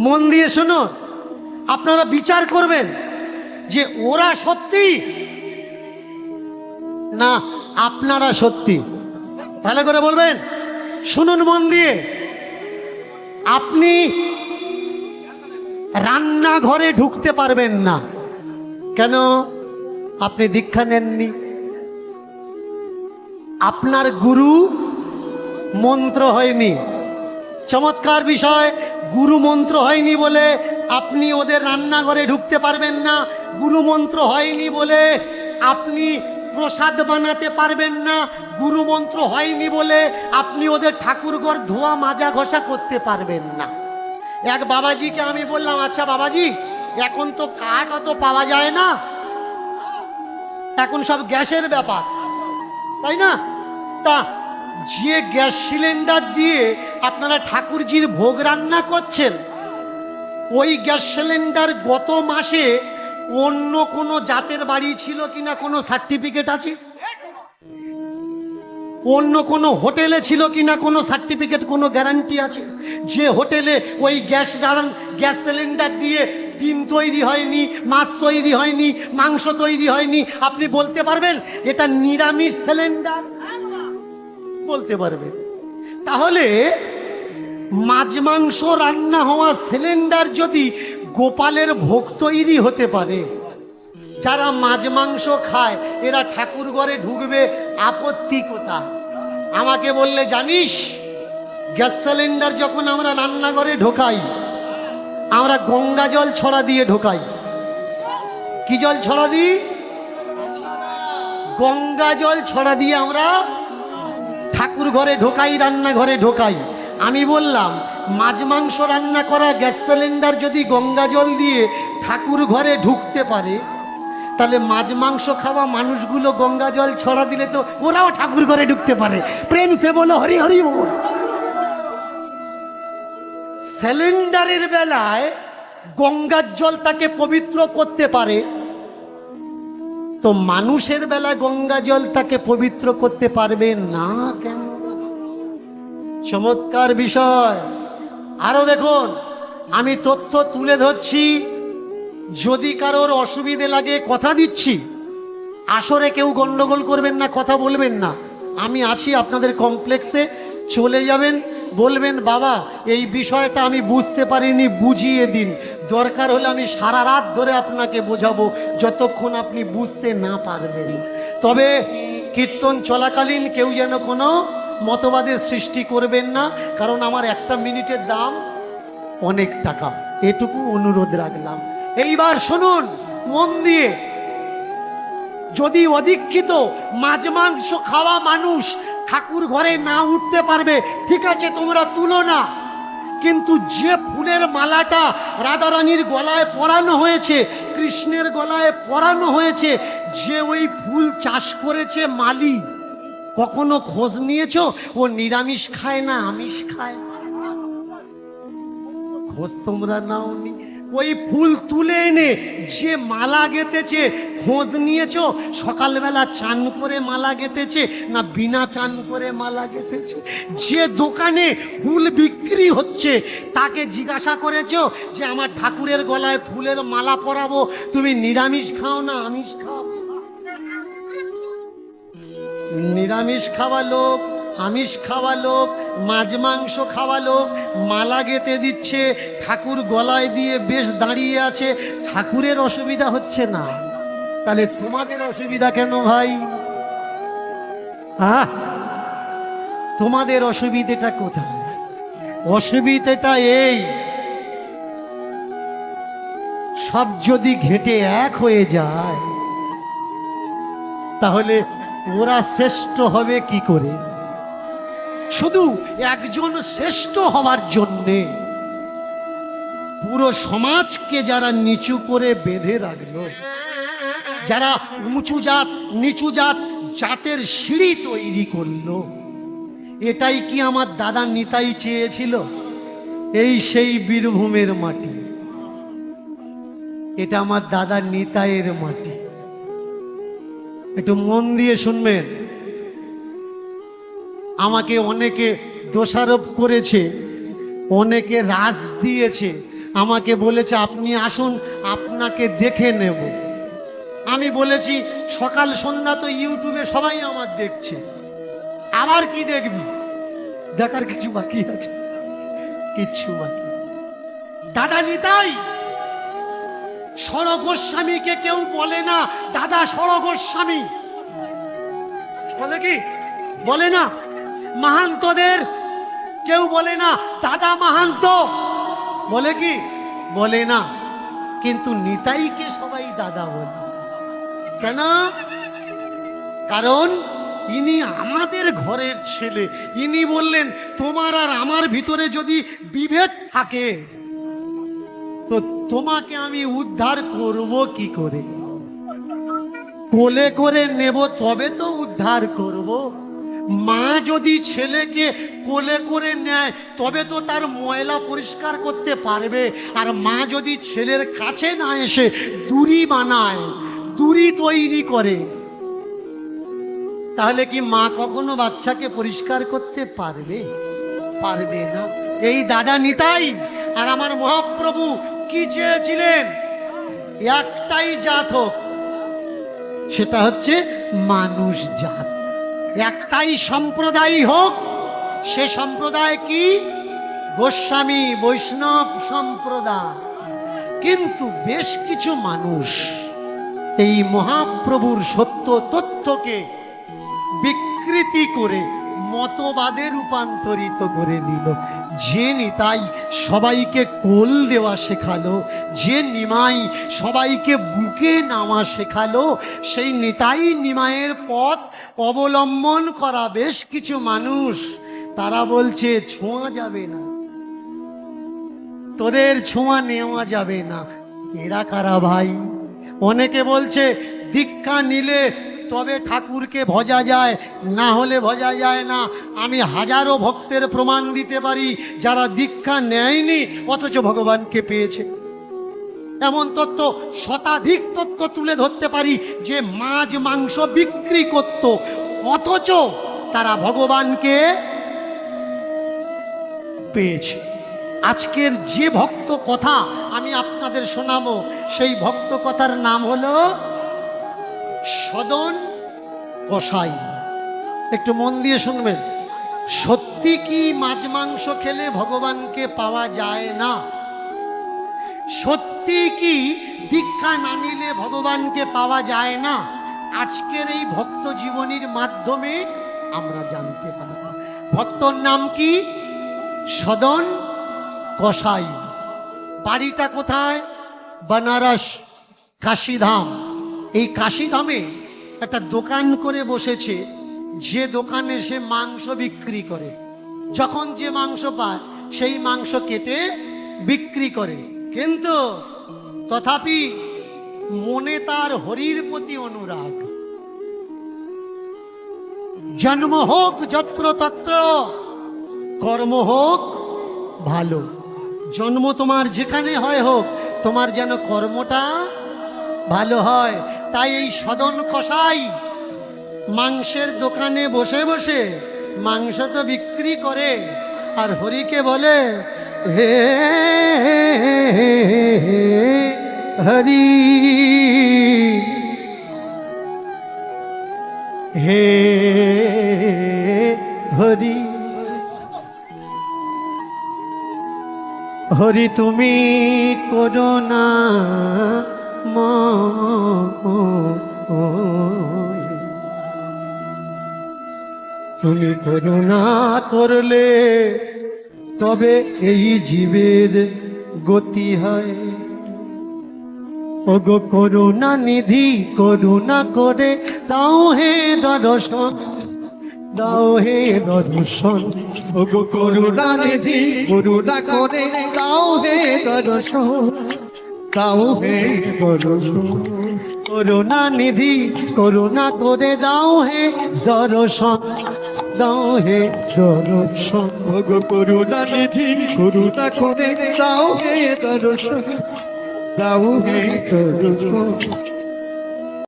মন দিয়ে শুনুন, আপনারা বিচার করবেন যে ওরা সত্যি না আপনারা সত্যি। ভালো করে বলবেন, শুনুন মন দিয়ে। আপনি রান্নাঘরে ঢুকতে পারবেন না, কেন? আপনি দীক্ষা নেননি। আপনার গুরু মন্ত্র হয়নি। চমৎকার বিষয়, গুরু মন্ত্র হয়নি বলে আপনি ওদের রান্নাঘরে ঢুকতে পারবেন না। গুরু মন্ত্র হয়নি বলে আপনি প্রসাদ বানাতে পারবেন না। গুরু মন্ত্র হয়নি বলে আপনি ওদের ঠাকুরঘর ধোয়া মাজা ঘষা করতে পারবেন না। এক বাবাজিকে আমি বললাম, আচ্ছা বাবাজি, এখন তো কাঠ অত পাওয়া যায় না, এখন সব গ্যাসের ব্যাপার, তাই না? তা যে গ্যাস সিলিন্ডার দিয়ে আপনারা ঠাকুরজির ভোগ রান্না করছেন, ওই গ্যাস সিলিন্ডার গত মাসে অন্য কোনো জাতের বাড়ি ছিল কিনা কোনো সার্টিফিকেট আছে? অন্য কোনো হোটেলে ছিল কিনা কোনো সার্টিফিকেট, কোনো গ্যারান্টি আছে? যে হোটেলে ওই গ্যাস সিলিন্ডার দিয়ে ডিম তৈরি হয়নি, মাছ তৈরি হয়নি, মাংস তৈরি হয়নি, আপনি বলতে পারবেন এটা নিরামিষ সিলিন্ডার? বলতে পারবেন। তাহলে মাছ মাংস রান্না হওয়া সিলিন্ডার যদি গোপালের ভোগ তৈরি হতে পারে, যারা মাছ মাংস খায় এরা ঠাকুর ঘরে ঢুকবে, আপত্তি কোথায়? আমাকে বললে, জানিস গ্যাস সিলিন্ডার যখন আমরা রান্নাঘরে ঢোকাই, আমরা গঙ্গা জল ছড়া দিয়ে ঢোকাই। কি জল ছড়া দিই? গঙ্গা জল ছড়া দিয়ে আমরা ঠাকুর ঘরে ঢোকাই, রান্নাঘরে ঢোকাই। আমি বললাম, মাছ মাংস রান্না করা গ্যাস সিলিন্ডার যদি গঙ্গা জল দিয়ে ঠাকুর ঘরে ঢুকতে পারে, তাহলে মাছ মাংস খাওয়া মানুষগুলো গঙ্গা জল ছড়া দিলে তো ওরাও ঠাকুর ঘরে ঢুকতে পারে। প্রেম সে বলো হরি হরি বল। সিলিন্ডারের বেলায় গঙ্গার জল তাকে পবিত্র করতে পারে, তো মানুষের বেলায় গঙ্গা জল তাকে পবিত্র করতে পারবে না কেন? চমৎকার বিষয়। আরো দেখুন, আমি তথ্য তুলে ধরছি, যদি কারোর অসুবিধে লাগে কথা দিচ্ছি, আসরে কেউ গন্ডগোল করবেন না, কথা বলবেন না। আমি আছি আপনাদের কমপ্লেক্সে, চলে যাবেন, বলবেন বাবা এই বিষয়টা আমি বুঝতে পারিনি, বুঝিয়ে দিন। দরকার হলে আমি সারা রাত ধরে আপনাকে বোঝাবো, যতক্ষণ আপনি বুঝতে না পারবেন। তবে কীর্তন চলাকালীন কেউ যেন কোনো মতবাদের সৃষ্টি করবেন না, কারণ আমার একটা মিনিটের দাম অনেক টাকা, এটুকু অনুরোধ রাখলাম। এইবার শুনুন মন দিয়ে, যদি অদীক্ষিত মাছ মাংস খাওয়া মানুষ ঠাকুর ঘরে না উঠতে পারবে, ঠিক আছে তোমরা তুলো না, কিন্তু যে ফুলের মালাটা রাধারানীর গলায় পরানো হয়েছে, কৃষ্ণের গলায় পরানো হয়েছে, যে ওই ফুল চাষ করেছে মালি, কখনো খোঁজ নিয়েছো ও নিরামিষ খায় না আমিষ খায়? খোঁজ তোমরা নাওনি। ওই ফুল তুলে এনে যে মালা গেঁথেছে, খোঁজ নিয়েছো সকালবেলা চান করে মালা গেঁথেছে না বিনা চান করে মালা গেঁথেছে? যে দোকানে ফুল বিক্রি হচ্ছে তাকে জিজ্ঞাসা করেছো যে আমার ঠাকুরের গলায় ফুলের মালা পরাবো, তুমি নিরামিষ খাও না আমিষ খাও? নিরামিষ খাওয়া লোক, আমিষ খাওয়া লোক, মাছ মাংস খাওয়া লোক মালা গেঁথে দিচ্ছে, ঠাকুর গলায় দিয়ে বেশ দাঁড়িয়ে আছে, ঠাকুরের অসুবিধা হচ্ছে না, তাহলে তোমাদের অসুবিধা কেন ভাই? হ্যাঁ, তোমাদের অসুবিধাটা কোথায়? অসুবিধাটা এই, সব যদি ঘেঁটে এক হয়ে যায় তাহলে ওরা শ্রেষ্ঠ হবে কি করে? শুধু একজন শ্রেষ্ঠ হওয়ার জন্যে পুরো সমাজকে যারা নিচু করে বেঁধে রাখলো, যারা উঁচু জাত নিচু জাত জাতের সিঁড়ি তৈরি করলো, এটাই কি আমার দাদা নিতাই চেয়েছিল? এই সেই বীরভূমের মাটি, এটা আমার দাদা নিতাইয়ের মাটি। একটু মন দিয়ে শুনবেন। আমাকে অনেকে দোষারোপ করেছে অনেকে রাজ দিয়েছে, আমাকে বলেছে আপনি আসুন আপনাকে দেখে নেব। আমি বলেছি সকাল সন্ধ্যা তো ইউটিউবে সবাই আমার দেখছে, আবার কি দেখবি? দেখার কিছু বাকি আছে? কিচ্ছু বাকি। দাদা নিতাই সর গোস্বামীকে কেউ বলে না দাদা সর গোস্বামী, বলে কি? বলে না। মাহান্তদের কেউ বলে না দাদা মাহান্ত, বলে কি? বলে না। কিন্তু নিতাইকে সবাই দাদা বলে। কেন? কারণ ইনি আমাদের ঘরের ছেলে। ইনি বললেন তোমার আর আমার ভিতরে যদি বিভেদ থাকে তো তোমাকে আমি উদ্ধার করব কি করে? কোলে করে নেব তবে তো উদ্ধার করব। মা যদি ছেলেকে কোলে করে নেয় তবে তো তার ময়লা পরিষ্কার করতে পারবে। আর মা যদি ছেলের কাছে না এসে দূরি বানায়, দূরি তৈরি করে, তাহলে কি মা কখনো বাচ্চাকে পরিষ্কার করতে পারবে? পারবে না। এই দাদা নিতাই আর আমার মহাপ্রভু কি চেয়েছিলেন? একটাই জাত হোক, সেটা হচ্ছে মানুষ জাত। একটাই সম্প্রদায় হোক, সে সম্প্রদায় কি? গোস্বামী বৈষ্ণব সম্প্রদায়। কিন্তু বেশ কিছু মানুষ এই মহাপ্রভুর সত্য তথ্যকে বিকৃতি করে মতবাদে রূপান্তরিত করে দিল। যে নিতাই সবাইকে কোল দেওয়া শেখালো, যে নিমাই সবাইকে বুকে নামা শেখালো, সেই নিতাই নিমাইয়ের পথ অবলম্বন করা বেশ কিছু মানুষ তারা বলছে ছোঁয়া যাবে না, তোদের ছোঁয়া নেওয়া যাবে না। এরা কারা ভাই? অনেকে বলছে দীক্ষা নিলে তবে ঠাকুরকে ভজা যায়, না হলে ভজা যায় না। আমি হাজারো ভক্তের প্রমাণ দিতে পারি যারা দীক্ষা নেয়নি অথচ ভগবানকে পেয়েছে। এমন তথ্য, শতাধিক তথ্য তুলে ধরতে পারি যে মাছ মাংস বিক্রি করত অথচ তারা ভগবানকে পেয়েছে। আজকের যে ভক্ত কথা আমি আপনাদের শোনাবো, সেই ভক্ত কথার নাম হলো সদন কসাই। একটু মন দিয়ে শুনবেন। সত্যি কি মাছ মাংস খেলে ভগবানকে পাওয়া যায় না? সত্যি কি দীক্ষা না নিলে ভগবানকে পাওয়া যায় না? আজকের এই ভক্ত জীবনীর মাধ্যমে আমরা জানতে পারব। ভক্তর নাম কি? সদন কসাই। বাড়িটা কোথায়? বেনারস কাশীধাম। এই কাশীধামে একটা দোকান করে বসেছে, যে দোকানে সে মাংস বিক্রি করে। যখন যে মাংস পায় সেই মাংস কেটে বিক্রি করে। কিন্তু তথাপি মনে তার হরির প্রতি অনুরাগ। জন্ম হোক যত্র তত্র, কর্ম হোক ভালো। জন্ম তোমার যেখানে হয় হোক, তোমার যেন কর্মটা ভালো হয়। তাই এই সদন কসাই মাংসের দোকানে বসে বসে মাংস তো বিক্রি করে আর হরিকে বলে হে হরি, হে হরি, হরি তুমি করুণা তুমি করুণা করলে তবে এই জীবের গতি হয়। ওগো করুণা নিধি করুণা করে দাও হে দর্শন, দাও হে দর্শন। ওগো করুণা নিধি করুণা করে দাও হে দর্শন, দাও হে দর্শন। করুণা নিধি করুণা করে দাও হে দর্শন, দাও হে দর্শন। ওগো করুণা নিধি করুণা করে দাও হে দর্শন, দাও হে দর্শন।